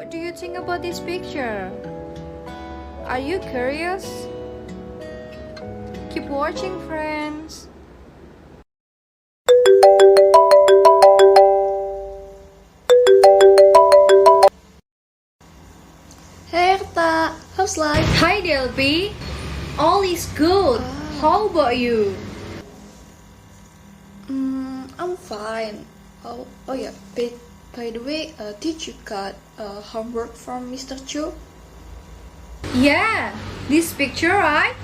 What do you think about this picture? Are you curious? Keep watching, friends. Hey Ertha, how's life? Hi Delphi, all is good. How about you? I'm fine. Oh yeah, by the way, did you got homework from Mr. Chu? Yeah, this picture, right?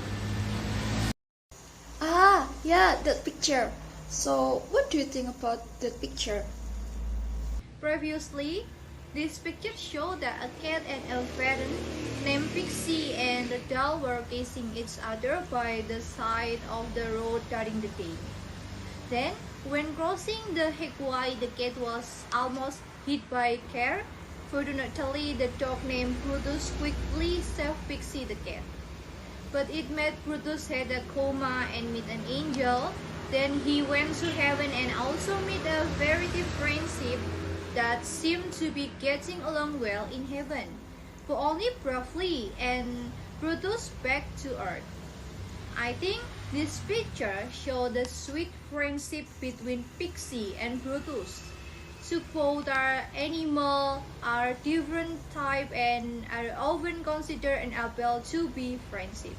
Yeah, that picture. So, what do you think about that picture? Previously, this picture showed that a cat and a elephant named Pixie and the doll were kissing each other by the side of the road during the day. Then, when crossing the highway, the cat was almost hit by a car. Fortunately, the dog named Brutus quickly saved Pixie the cat. But it made Brutus had a coma and meet an angel. Then he went to heaven and also meet a very deep friendship that seemed to be getting along well in heaven, but only briefly, and Brutus back to earth. I think this picture shows the sweet friendship between Pixie and Brutus. So both are animals, are different type and are often considered an apple to be friendship.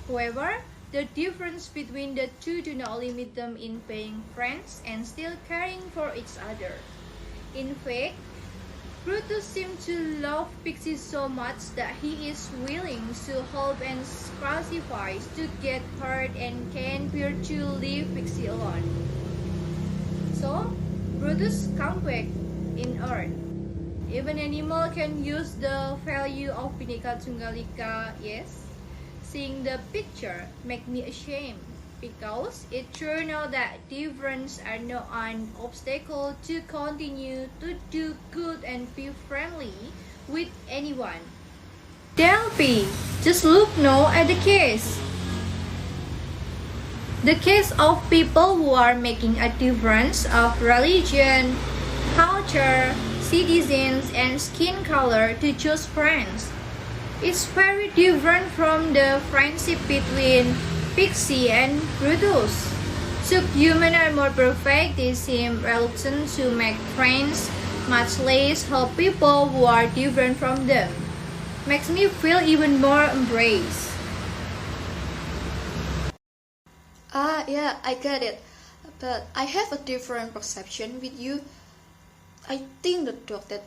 However, the difference between the two do not limit them in being friends and still caring for each other. In fact, Brutus seems to love Pixie so much that he is willing to help and sacrifice to get hurt and can bear to leave Pixie alone. So, Brutus comes back in Earth. Even animal can use the value of Bhinneka Tunggal Ika, yes. Seeing the picture make me ashamed because it turned out that difference are not an obstacle to continue to do good and be friendly with anyone. Delphi, just look now at the case. The case of people who are making a difference of religion, culture, citizens, and skin color to choose friends. It's very different from the friendship between Pixie and Brutus. So humans are more perfect, they seem reluctant to make friends, much less help people who are different from them. Makes me feel even more embraced. Yeah, I get it. But I have a different perception with you. I think the dog that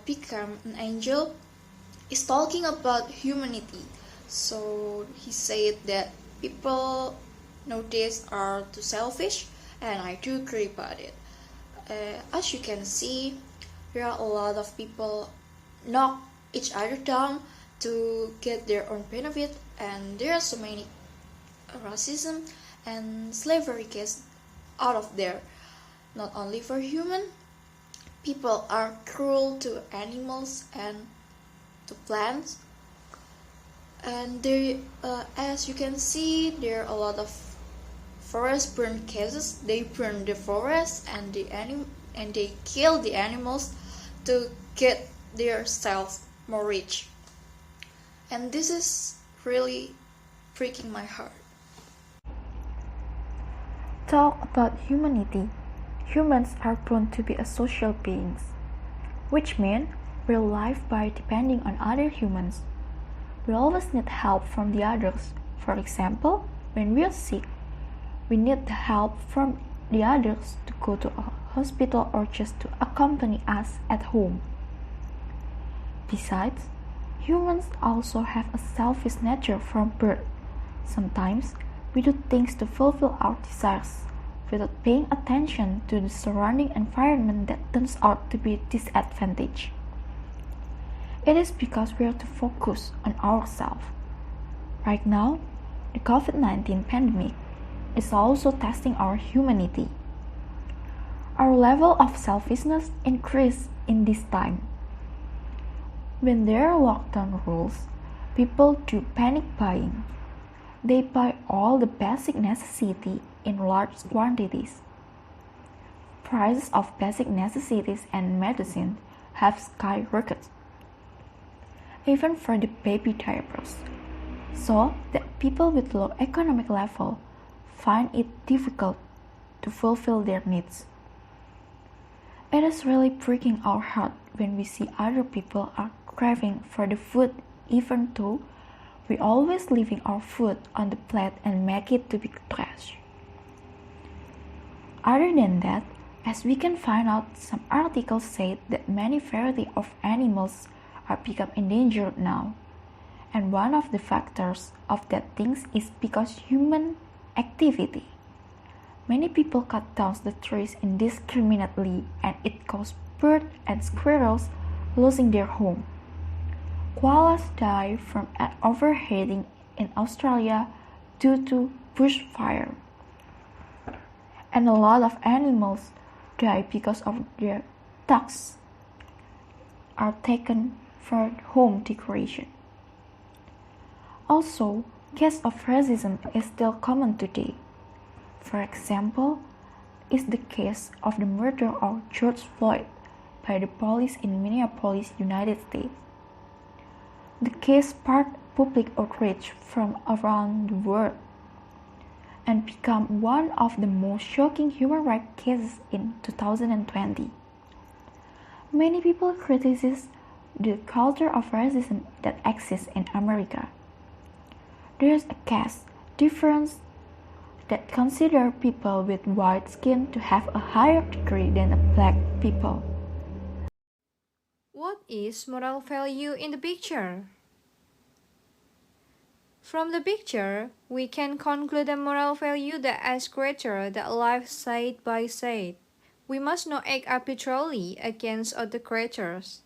became an angel is talking about humanity. So he said that people nowadays are too selfish, and I do agree about it. As you can see, there are a lot of people knock each other down to get their own benefit, and there are so many racism and slavery cases out of there. Not only for human, people are cruel to animals and to plants, and there, as you can see, there are a lot of forest burn cases. They burn the forest and they kill the animals to get their self more rich, and this is really breaking my heart. Talk about humanity. Humans are prone to be social beings, which means we live by depending on other humans. We always need help from the others. For example, when we are sick, we need the help from the others to go to a hospital or just to accompany us at home. Besides, humans also have a selfish nature from birth. Sometimes we do things to fulfill our desires without paying attention to the surrounding environment that turns out to be disadvantage. It is because we are too focused on ourselves. Right now, the COVID-19 pandemic is also testing our humanity. Our level of selfishness increased in this time. When there are lockdown rules, people do panic buying. They buy all the basic necessities in large quantities. Prices of basic necessities and medicine have skyrocketed. even for the baby diapers, so that people with low economic level find it difficult to fulfill their needs. It is really breaking our heart when we see other people are craving for the food, even though we always leaving our food on the plate and make it to be trash. Other than that, as we can find out, some articles say that many varieties of animals are become endangered now. And one of the factors of that things is because human activity. Many people cut down the trees indiscriminately, and it causes birds and squirrels losing their home. Koalas die from overheating in Australia due to bushfire. And a lot of animals die because of their tusks are taken for home decoration. Also, cases of racism is still common today. For example, is the case of the murder of George Floyd by the police in Minneapolis, United States. The case sparked public outrage from around the world and became one of the most shocking human rights cases in 2020. Many people criticize the culture of racism that exists in America. There is a caste difference that consider people with white skin to have a higher degree than black people. What is moral value in the picture? From the picture, we can conclude a moral value that is greater than life side by side. We must not act arbitrarily against other creatures.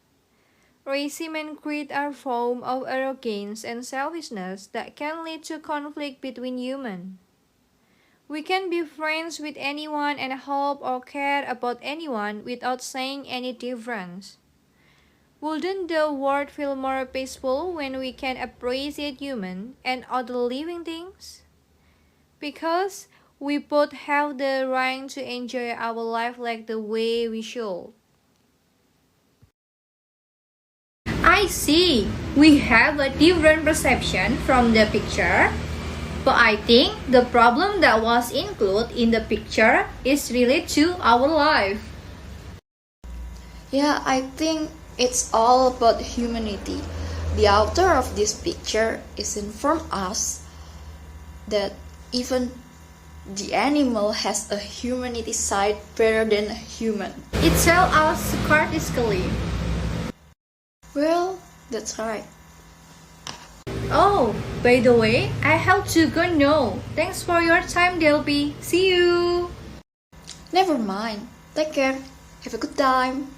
Racism and greed are forms of arrogance and selfishness that can lead to conflict between humans. We can be friends with anyone and help or care about anyone without saying any difference. Wouldn't the world feel more peaceful when we can appreciate human and other living things? Because we both have the right to enjoy our life like the way we should. I see. We have a different perception from the picture. But I think the problem that was included in the picture is related to our life. Yeah, I think it's all about humanity. The author of this picture is informed us that even the animal has a humanity side better than a human. It tells us sarcastically. Well, that's right. Oh, by the way, I have to go now. Thanks for your time, Delphi. See you. Never mind. Take care. Have a good time.